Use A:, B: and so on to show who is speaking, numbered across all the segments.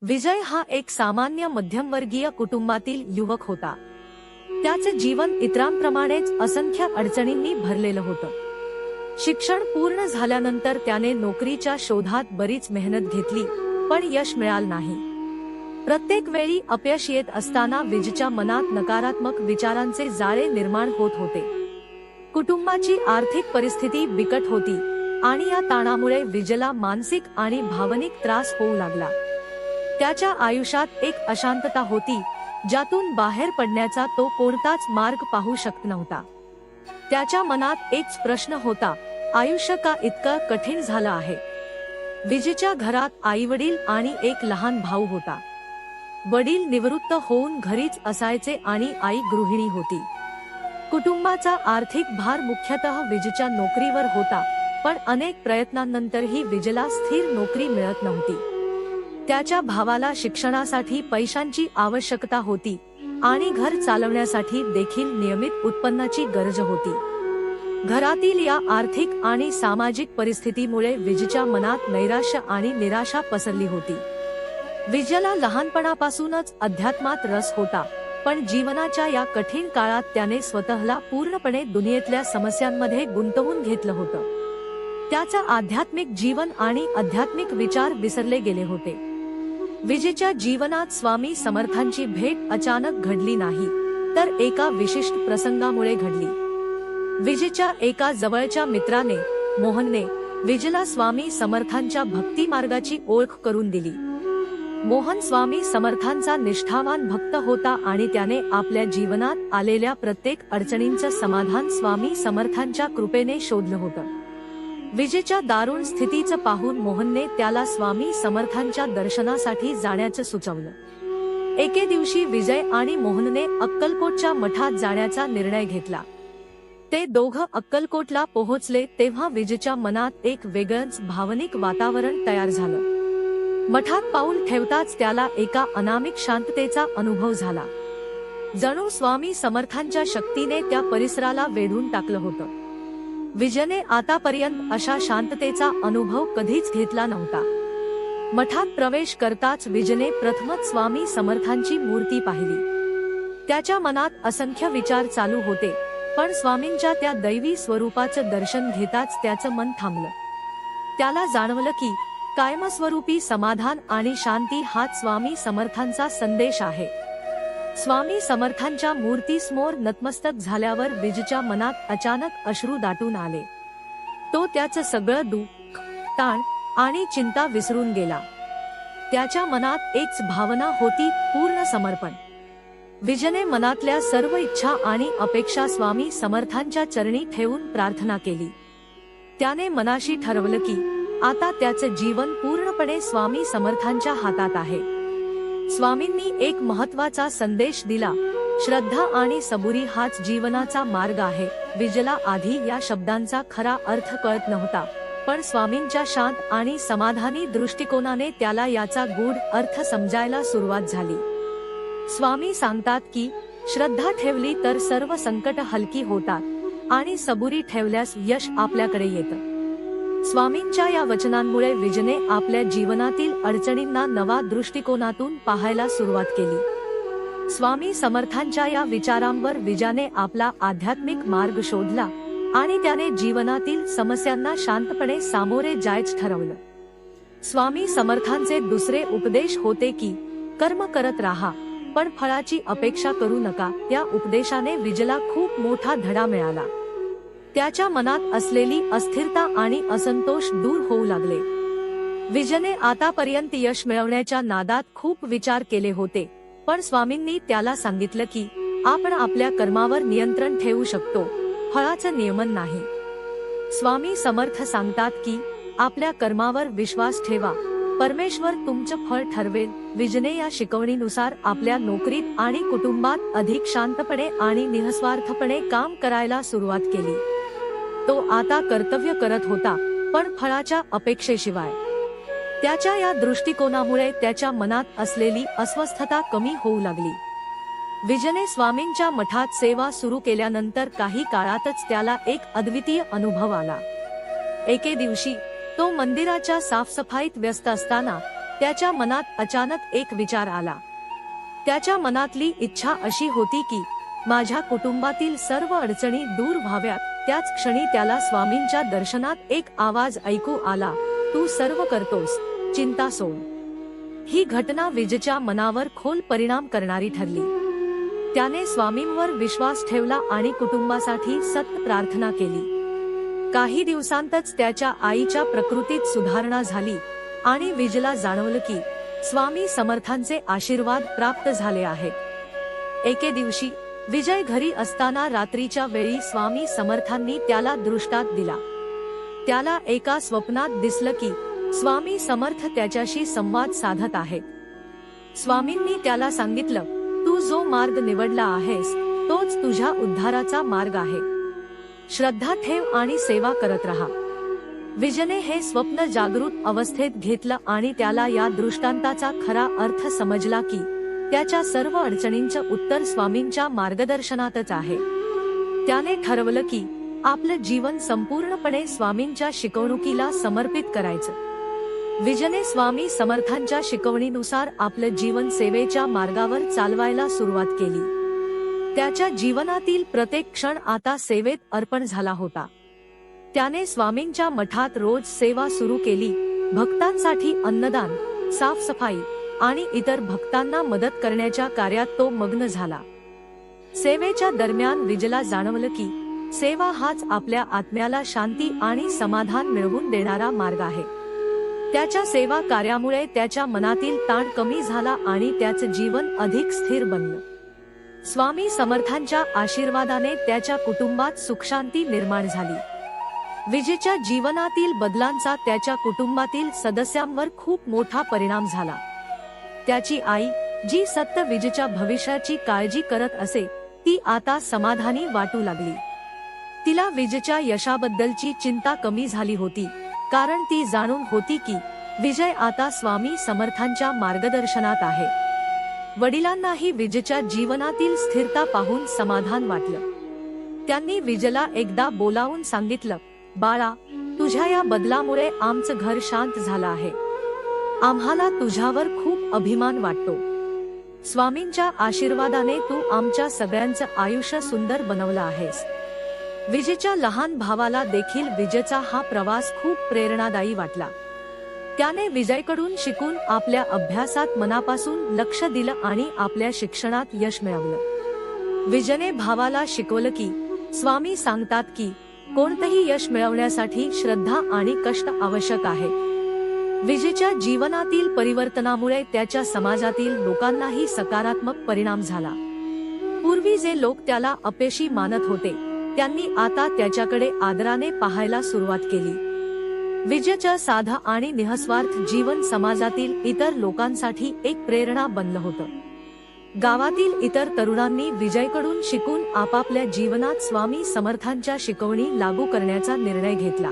A: विजय हा एक सामान्य मध्यमवर्गीय कुटुंबातील युवक होता। त्याचे जीवन इतरांप्रमाणेच असंख्य अडचणींनी भरलेलं होतं। शिक्षण पूर्ण झाल्यानंतर त्याने नोकरीच्या शोधात बरीच मेहनत घेतली, पण यश मिळालं नाही। प्रत्येक वेळी अपयश येत असताना विजयच्या मनात नकारात्मक विचारांचे जाळे निर्माण होत होते। कुटुंबाची आर्थिक परिस्थिती बिकट होती आणि या ताणामुळे विजयला मानसिक आणि भावनिक त्रास होऊ लागला। त्याच्या आयुष्यात एक अशांतता होती, ज्यातून बाहेर पडण्याचा तो कोणताच मार्ग पाहू शकत नव्हता। त्याच्या मनात एक प्रश्न होता, आयुष्य का इतकं कठीण झालं आहे? विजयच्या घरात आईवडील आणि एक लहान भाऊ होता। वडील निवृत्त होऊन घरीच असायचे आणि आई गृहिणी होती। कुटुंबाचा आर्थिक भार मुख्यतः विजयच्या नोकरीवर होता, पण अनेक प्रयत्नांनंतरही विजयला स्थिर नोकरी मिळत नव्हती। त्याच्या भावाला शिक्षणासाठी पैशांची आवश्यकता होती आणि घर चालवण्यासाठी देखील नियमित उत्पन्नाची गरज होती। घरातील या आर्थिक आणि सामाजिक परिस्थितीमुळे विजयच्या मनात नैराश्य आणि निराशा पसरली होती। विजयला लहानपणापासूनच अध्यात्मात रस होता, पण जीवनाच्या या कठीण काळात त्याने स्वतःला पूर्णपणे दुनियेतल्या समस्यांमध्ये गुंतवून घेतलं होतं। त्याचं आध्यात्मिक जीवन आणि आध्यात्मिक विचार विसरले गेले होते। विजयच्या जीवनात स्वामी समर्थांची भेट अचानक घडली नाही, तर एका विशिष्ट प्रसंगामुळे घडली। विजयच्या एका जवळच्या मित्राने, मोहनने, विजयला स्वामी समर्थांच्या भक्ती मार्गाची ओळख करून दिली। मोहन स्वामी समर्थांचा निष्ठावान भक्त होता आणि त्याने आपल्या जीवनात आलेल्या प्रत्येक अडचणींचं समाधान स्वामी समर्थांच्या कृपेने शोधलं होतं। विजयच्या दारुण स्थितीचं पाहून मोहनने त्याला स्वामी समर्थांच्या दर्शनासाठी जाण्याचं सुचवलं। एके दिवशी विजय आणि मोहनने अक्कलकोटच्या मठात जाण्याचा निर्णय घेतला। ते दोघं अक्कलकोटला पोहोचले तेव्हा विजयच्या मनात एक वेगळंच भावनिक वातावरण तयार झालं। मठात पाऊल ठेवताच त्याला एका अनामिक शांततेचा अनुभव झाला। जणू स्वामी समर्थांच्या शक्तीने त्या परिसराला वेढून टाकलं होतं। विजयने आतापर्यंत अशा शांततेचा अनुभव कधीच घेतला नव्हता। मठात प्रवेश करताच विजयने प्रथमच स्वामी समर्थांची मूर्ती पाहिली। त्याच्या मनात असंख्य विचार चालू होते, पण स्वामींच्या त्या दैवी स्वरूपाचं दर्शन घेताच त्याचं मन थांबलं। त्याला जाणवलं की कायमस्वरूपी समाधान आणि शांती हाच स्वामी समर्थांचा संदेश आहे। स्वामी समर्थांच्या मूर्तीसमोर नतमस्तक झाल्यावर विजयच्या मनात अचानक अश्रू दाटून आले। तो त्याचं सगळं दुःख, ताण आणि चिंता विसरून गेला। त्याच्या मनात एक भावना होती, पूर्ण समर्पण। विजयने मनातल्या सर्व इच्छा आणि अपेक्षा स्वामी समर्थांच्या चरणी ठेवून प्रार्थना केली। त्याने मनाशी ठरवलं की आता त्याचं जीवन पूर्णपणे स्वामी समर्थांच्या हातात आहे। स्वामींनी एक महत्त्वाचा संदेश दिला, श्रद्धा आणि सबुरी हाच जीवनाचा मार्ग आहे। विजयला आधी या शब्दांचा खरा अर्थ कळत नव्हता, पण स्वामींच्या शांत आणि समाधानी दृष्टिकोनाने त्याला याचा गूढ अर्थ समजायला सुरुवात झाली। स्वामी सांगतात की श्रद्धा ठेवली तर सर्व संकट हलकी होतात आणि सबुरी ठेवल्यास यश आपल्याकडे येतं। स्वामींच्या या वचनांमुळे विजयने आपल्या जीवनातील अडचणींना नवा दृष्टिकोनातून पाहायला सुरुवात केली। स्वामी समर्थांच्या या विचारांवर विजयने आपला आध्यात्मिक मार्ग शोधला आणि त्याने जीवनातील समस्यांना शांतपणे सामोरे जायचं ठरवलं। स्वामी समर्थांचे दुसरे उपदेश होते की कर्म करत राहा, पण फळाची अपेक्षा करू नका। त्या उपदेशाने विजयला खूप मोठा धडा मिळाला। त्याच्या मनात असलेली अस्थिरता आणि असंतोष दूर होऊ लागले। विजयने आतापर्यंत यश मिळवण्याच्या नादात खूप विचार केले होते, पण स्वामींनी त्याला सांगितलं की आपण आपल्या कर्मावर नियंत्रण ठेवू शकतो, फळाचं नियमन नाही। स्वामी समर्थ सांगतात की आपल्या कर्मावर विश्वास ठेवा, परमेश्वर तुमचं फळ ठरवेल। विजयने या शिकवणीनुसार आपल्या नोकरीत आणि कुटुंबात अधिक शांतपणे आणि निःस्वार्थपणे काम करायला सुरुवात केली। तो आता कर्तव्य करत होता, पण फळाच्या अपेक्षेशिवाय। त्याच्या या दृष्टिकोनामुळे त्याच्या मनात असलेली अस्वस्थता कमी होऊ लागली। विजयने स्वामींच्या मठात सेवा सुरू केल्यानंतर काही काळातच त्याला एक अद्वितीय अनुभव आला। एके दिवशी तो मंदिराच्या साफसफाईत व्यस्त असताना त्याच्या मनात अचानक एक विचार आला. त्याच्या मनातली इच्छा अशी होती की माझ्या कुटुंबातील सर्व अडचणी दूर व्हाव्यात. त्याच क्षणी त्याला स्वामींच्या दर्शनात एक आवाज ऐकू आला, तू सर्व करतोस, चिंता सोड. ही घटना विजयच्या मनावर खोल परिणाम करणारी ठरली. त्याने स्वामींवर विश्वास ठेवला आणि कुटुंबासाठी सतत प्रार्थना केली. काही दिवसांतच त्याच्या आईच्या प्रकृतीत सुधारणा झाली आणि विजयला जाणवलं की स्वामी समर्थांचे आशीर्वाद प्राप्त झाले आहेत. एके दिवशी विजय घरी असताना रात्रीच्या वेळी स्वामी समर्थांनी त्याला दृष्टांत दिला. त्याला एका स्वप्नात दिसलं की स्वामी समर्थ त्याच्याशी संवाद साधत आहेत. स्वामींनी त्याला सांगितलं, तू जो मार्ग निवडला आहेस तोच तुझ्या उद्धाराचा मार्ग आहे. श्रद्धा ठेव आणि सेवा करत रहा. विजयने हे स्वप्न जागृत अवस्थेत घेतलं आणि त्याला या दृष्टांताचा खरा अर्थ समजला की त्याच्या सर्व अडचणींचं उत्तर स्वामींच्या मार्गदर्शनातच आहे. त्याने ठरवलं की आपलं जीवन संपूर्णपणे स्वामींच्या शिकवणुकीला समर्पित करायचं. विजयने स्वामी समर्थांच्या शिकवणीनुसार आपलं जीवन सेवेच्या मार्गावर चालवायला सुरुवात केली. त्याच्या जीवनातील प्रत्येक क्षण आता सेवेत अर्पण झाला होता. त्याने स्वामींच्या मठात रोज सेवा सुरू केली. भक्तांसाठी अन्नदान, साफसफाई आणि इतर भक्तांना मदत करण्याच्या कार्यात तो मग्न झाला. सेवेच्या दरम्यान विजयला जाणवलं की सेवा हाच आपल्या आत्म्याला शांती आणि समाधान मिळवून देणारा मार्ग आहे. त्याच्या सेवा कार्यामुळे त्याच्या मनातील ताण कमी झाला आणि त्याचं जीवन अधिक स्थिर बनलं. स्वामी समर्थांच्या आशीर्वादाने त्याच्या कुटुंबात सुखशांती निर्माण झाली. विजयच्या जीवनातील बदलांचा त्याच्या कुटुंबातील सदस्यांवर खूप मोठा परिणाम झाला. त्याची आई, जी सतत विजयच्या भविष्याची काळजी करत असे, ती आता समाधानी वाटू लागली. तिला विजयच्या यशाबद्दलची चिंता कमी झाली होती, कारण ती जाणून होती की विजय आता स्वामी समर्थांच्या मार्गदर्शनात आहे. वडिलांनाही विजयच्या जीवनातील स्थिरता पाहून समाधान वाटलं. त्यांनी विजयला एकदा बोलावून सांगितलं, बाळा, तुझ्या या बदलामुळे आमचं घर शांत झालं आहे. आम्हाला तुझ्यावर खूप अभिमान वाटतो. स्वामींच्या आशीर्वादाने तू आमच्या सगळ्यांचं आयुष्य सुंदर बनवलं आहेस. विजयच्या लहान भावाला देखील विजयचा हा प्रवास खूप प्रेरणादायी वाटला. त्याने विजयकडून शिकून आपल्या अभ्यासात मनापासून लक्ष दिलं आणि आपल्या शिक्षणात यश मिळवलं. विजयने भावाला शिकवलं की स्वामी सांगतात की कोणतंही यश मिळवण्यासाठी श्रद्धा आणि कष्ट आवश्यक आहे. विजयच्या जीवनातील परिवर्तनामुळे त्याच्या समाजातील लोकांनाही सकारात्मक परिणाम झाला. पूर्वी जे लोक त्याला अपयशी मानत होते, त्यांनी आता त्याच्याकडे आदराने पाहायला सुरुवात केली. विजयचं साधं आणि निःस्वार्थ जीवन समाजातील इतर लोकांसाठी एक प्रेरणा बनलं होतं. गावातील इतर तरुणांनी विजयकडून शिकून आपापल्या जीवनात स्वामी समर्थांच्या शिकवणी लागू करण्याचा निर्णय घेतला.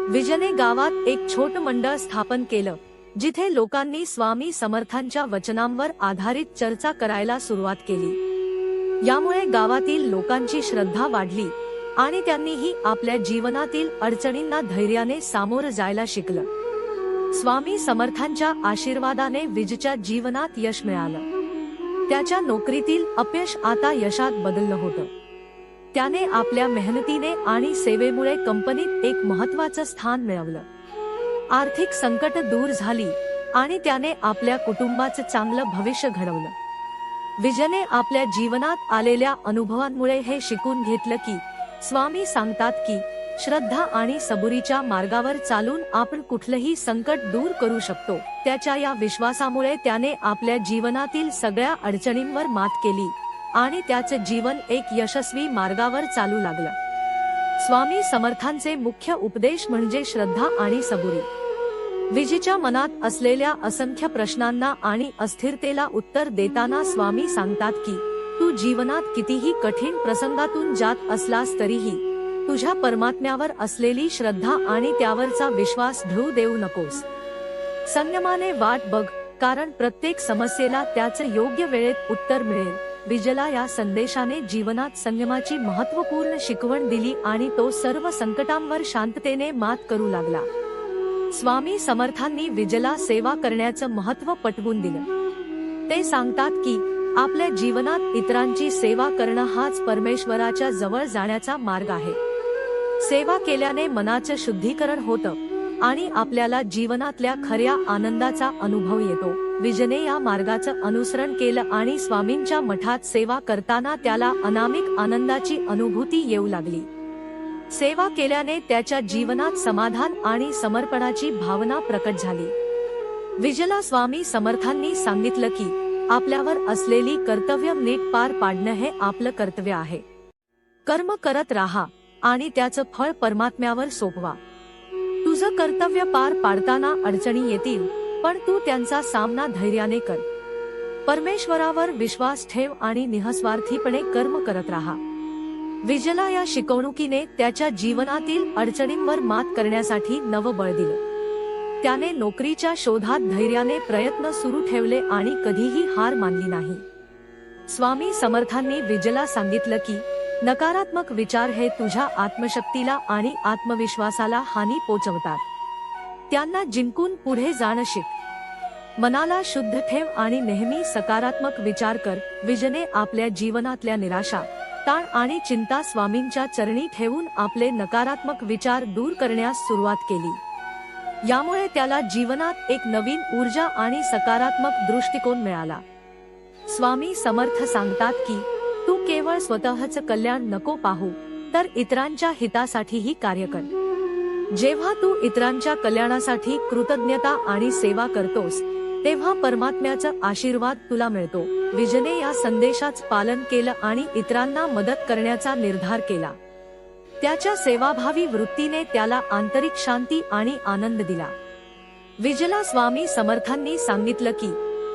A: विजयने गावात एक छोटं मंडळ स्थापन केलं, जिथे लोकांनी स्वामी समर्थांच्या वचनांवर आधारित चर्चा करायला सुरुवात केली. यामुळे गावातील लोकांची श्रद्धा वाढली आणि त्यांनीही आपल्या जीवनातील अडचणींना धैर्याने सामोरं जायला शिकलं. स्वामी समर्थांच्या आशीर्वादाने विजयच्या जीवनात यश मिळालं. त्याच्या नोकरीतील अपयश आता यशात बदललं होतं. त्याने आपल्या मेहनतीने आणि सेवेमुळे कंपनीत एक महत्त्वाचं स्थान मिळवलं. आर्थिक संकट दूर झाली आणि त्याने आपल्या कुटुंबाचं चांगलं भविष्य घडवलं. विजयने आपल्या जीवनात आलेल्या अनुभवांमुळे हे शिकून घेतलं की स्वामी सांगतात की श्रद्धा आणि सबुरीच्या मार्गावर चालून आपण कुठलंही संकट दूर करू शकतो. त्याच्या या विश्वासामुळे त्याने आपल्या जीवनातील सगळ्या अडचणींवर मात केली आणि त्याचं जीवन एक यशस्वी मार्गावर चालू लागलं. स्वामी समर्थांचे मुख्य उपदेश म्हणजे श्रद्धा आणि सबुरी. विजयच्या मनात असलेल्या असंख्य प्रश्नांना आणि अस्थिरतेला उत्तर देताना स्वामी सांगतात की तू जीवनात कितीही कठीण प्रसंगातून जात असलास तरीही तुझ्या परमात्म्यावर असलेली श्रद्धा आणि त्यावरचा विश्वास ढळू देऊ नकोस. संयमाने वाट बघ, कारण प्रत्येक समस्येला त्याचं योग्य वेळेत उत्तर मिळेल. विजयला या संदेशाने जीवनात संयमाची महत्त्वपूर्ण शिकवण दिली आणि तो सर्व संकटांवर शांततेने मात करू लागला. स्वामी समर्थांनी विजयला सेवा करण्याचं महत्त्व पटवून दिलं. ते सांगतात की आपल्या जीवनात इतरांची सेवा करणं हाच परमेश्वराच्या जवळ जाण्याचा मार्ग आहे. सेवा केल्याने मनाचं शुद्धीकरण होतं आणि आपल्याला जीवनातल्या खऱ्या आनंदाचा अनुभव येतो. विजयने या मार्गाचं अनुसरण केलं आणि स्वामींच्या मठात सेवा करताना त्याला अनामिक आनंदाची अनुभूती येऊ लागली. सेवा केल्याने त्याच्या जीवनात समाधान आणि समर्पणाची भावना प्रकट झाली. विजयला स्वामी समर्थांनी सांगितलं की आपल्यावर असलेली कर्तव्य नीट पार पाडणं हे आपलं कर्तव्य आहे. कर्म करत राहा आणि त्याचं फळ परमात्म्यावर सोपवा. तुझं कर्तव्य पार पाडताना अडचणी येतील, पण तू त्यांचा सामना धैर्याने कर. परमेश्वरावर विश्वास ठेव आणि निःस्वार्थीपणे कर्म करत राहा. विजयला या शिकवणुकीने त्याच्या जीवनातील अडचणींवर मात करण्यासाठी नवं बळ दिलं. त्याने नोकरीच्या शोधात धैर्याने प्रयत्न सुरू ठेवले आणि कधीही हार मानली नाही. स्वामी समर्थांनी विजयला सांगितलं की नकारात्मक विचार हे तुझ्या आत्मशक्तीला आणि आत्मविश्वासाला हानी पोचवतात. त्यांना जिंकून पुढे जाणं शिक. मनाला शुद्ध ठेव आणि नेहमी सकारात्मक विचार कर. विजयने आपल्या जीवनातल्या निराशा, ताण आणि चिंता स्वामींच्या चरणी ठेवून आपले नकारात्मक विचार दूर करण्यास सुरुवात केली. यामुळे त्याला जीवनात एक नवीन ऊर्जा आणि सकारात्मक दृष्टिकोन मिळाला. स्वामी समर्थ सांगतात की तू केवळ स्वतःचं कल्याण नको पाहू, तर इतरांच्या हितासाठीही कार्य कर. जेव्हा तू इतरांच्या कल्याणासाठी कृतज्ञता आणि सेवा करतोस, तेव्हा परमात्म्याचा आशीर्वाद तुला मिळतो. विजयने या संदेशाचं पालन केलं आणि इतरांना मदत करण्याचा निर्धार केला. त्याच्या सेवाभावी वृत्तीने त्याला आंतरिक शांती आणि आनंद दिला. विजयला स्वामी समर्थांनी सांगितलं की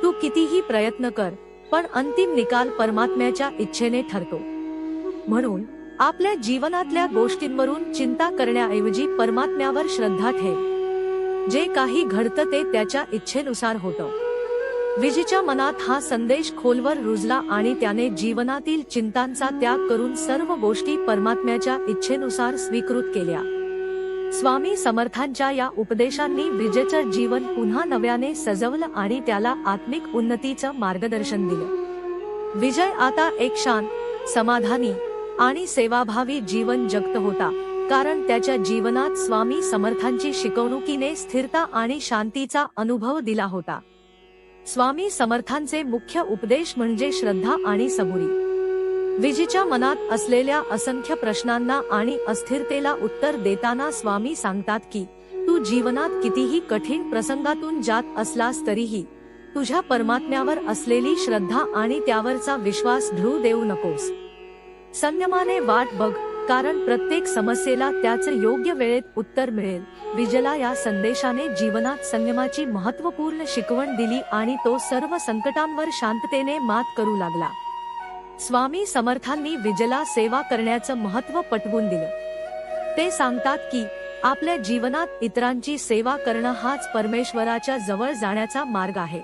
A: तू कितीही प्रयत्न कर, पण अंतिम निकाल परमात्म्याच्या इच्छेने ठरतो. म्हणून आपल्या जीवनातल्या गोष्टींवरून चिंता करण्याऐवजी परमात्म्यावर श्रद्धा ठेव. जे काही घडतं ते त्याच्या इच्छेनुसार होतं. विजयच्या मनात हा संदेश खोलवर रुजला आणि त्याने जीवनातील चिंतांचा त्याग करून सर्व गोष्टी परमात्म्याच्या इच्छेनुसार स्वीकृत केल्या. स्वामी समर्थांच्या या उपदेशांनी विजयचं जीवन पुन्हा नव्याने सजवलं आणि त्याला आत्मिक उन्नतीचं मार्गदर्शन दिलं. विजय आता एक शांत, समाधानी आणि सेवाभावी जीवन जगत होता, कारण त्याच्या जीवनात स्वामी समर्थांची शिकवणुकीने स्थिरता आणि शांतीचा अनुभव दिला होता. स्वामी समर्थांचे मुख्य उपदेश म्हणजे श्रद्धा आणि सबुरी. विजयच्या मनात असलेल्या असंख्य प्रश्नांना आणि अस्थिरतेला उत्तर देताना स्वामी सांगतात की तू जीवनात कितीही कठीण प्रसंगातून जात असलास तरीही तुझ्या परमात्म्यावर असलेली श्रद्धा आणि त्यावरचा विश्वास ढळू देऊ नकोस. संयमाने वाट बघ, कारण प्रत्येक समस्येला त्याचं योग्य वेळेत उत्तर मिळेल. विजयला या संदेशाने जीवनात संयमाची महत्त्वपूर्ण शिकवण दिली आणि तो सर्व संकटांवर शांततेने मात करू लागला. स्वामी समर्थांनी विजयला सेवा करण्याचं महत्त्व पटवून दिलं. ते सांगतात की आपल्या जीवनात इतरांची सेवा करणं हाच परमेश्वराच्या जवळ जाण्याचा मार्ग आहे.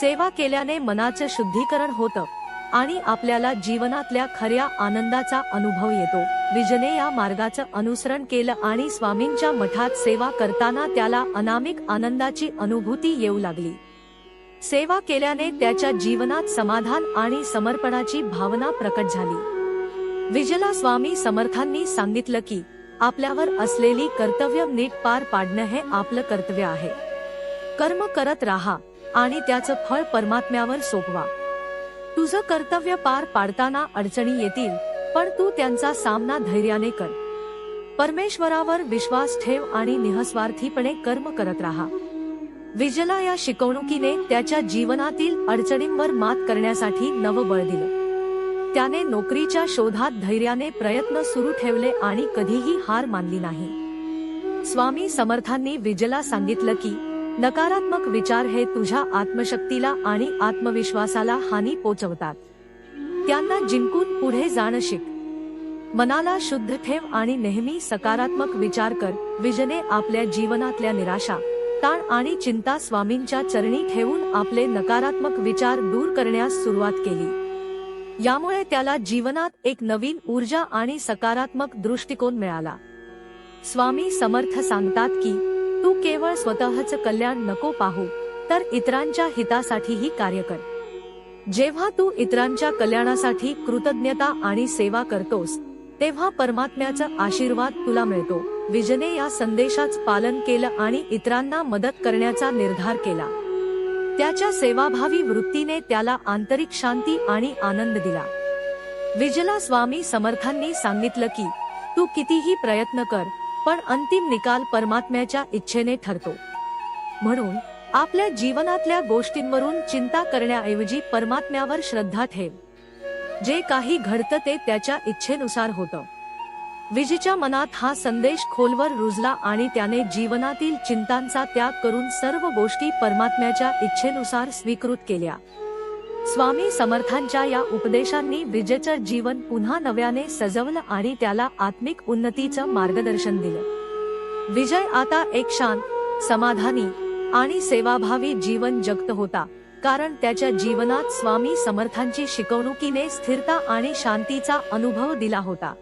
A: सेवा केल्याने मनाचं शुद्धीकरण होतं आणि आपल्याला जीवनातल्या खऱ्या आनंदाचा अनुभव येतो. विजयने या मार्गाचं अनुसरण केलं आणि स्वामींच्या मठात सेवा करताना त्याला अनामिक आनंदाची अनुभूती येऊ लागली. सेवा केल्याने त्याच्या जीवनात समाधान आणि समर्पणाची भावना प्रकट झाली. विजयला स्वामी समर्थांनी सांगितलं की आपल्यावर असलेली कर्तव्य नीट पार पाडणं हे आपलं कर्तव्य आहे. कर्म करत राहा आणि त्याचं फळ परमात्म्यावर सोपवा. तुझं कर्तव्य पार पाडताना अडचणी येतील, पण तू त्यांचा सामना धैर्याने कर. परमेश्वरावर विश्वास ठेव आणि निःस्वार्थीपणे कर्म करत राहा. विजयला या शिकवणुकीने त्याच्या जीवनातील अडचणींवर मात करण्यासाठी नवं बळ दिलं. त्याने नोकरीच्या शोधात धैर्याने प्रयत्न सुरू ठेवले आणि कधीही हार मानली नाही. स्वामी समर्थांनी विजयला सांगितलं की नकारात्मक विचार हे तुझ्या आत्मशक्तीला आणि आत्मविश्वासाला हानी पोचवतात. त्यांना जिंकून पुढे जाणं शिक. मनाला शुद्ध ठेव आणि नेहमी सकारात्मक विचार कर. विजयने आपल्या जीवनातल्या निराशा, ताण आणि चिंता स्वामींच्या चरणी ठेवून आपले नकारात्मक विचार दूर करण्यास सुरुवात केली. यामुळे त्याला जीवनात एक नवीन ऊर्जा आणि सकारात्मक दृष्टिकोन मिळाला. स्वामी समर्थ सांगतात की तू केवळ स्वतःच कल्याण नको पाहू, तर इतरांच्या हितासाठीही कार्य कर. जेव्हा तू इतरांच्या कल्याणासाठी कृतज्ञता आणि सेवा करतोस, तेव्हा परमात्म्याचा आशीर्वाद तुला मिळतो. विजयने या संदेशाचं पालन केलं आणि इतरांना मदत करण्याचा निर्धार केला. त्याच्या सेवाभावी वृत्तीने त्याला आंतरिक शांती आणि आनंद दिला. विजयला स्वामी समर्थांनी सांगितलं की तू कितीही प्रयत्न कर, पण अंतिम निकाल परमात्म्याच्या इच्छेने ठरतो. म्हणून आपल्या जीवनातल्या गोष्टींवरून चिंता करण्याऐवजी परमात्म्यावर श्रद्धा ठेव. जे काही घडतं ते त्याच्या इच्छेनुसार होतं. विजयच्या मनात हा संदेश खोलवर रुजला आणि त्याने जीवनातील चिंतांचा त्याग करून सर्व गोष्टी परमात्म्याच्या इच्छेनुसार स्वीकृत केल्या. स्वामी समर्थांच्या या उपदेशांनी विजयचं जीवन पुन्हा नव्याने सजवलं आणि त्याला आत्मिक उन्नतीचं मार्गदर्शन दिलं. विजय आता एक शांत, समाधानी आणि सेवाभावी जीवन जगत होता, कारण त्याच्या जीवनात स्वामी समर्थांची शिकवणुकीने स्थिरता आणि शांतीचा अनुभव दिला होता.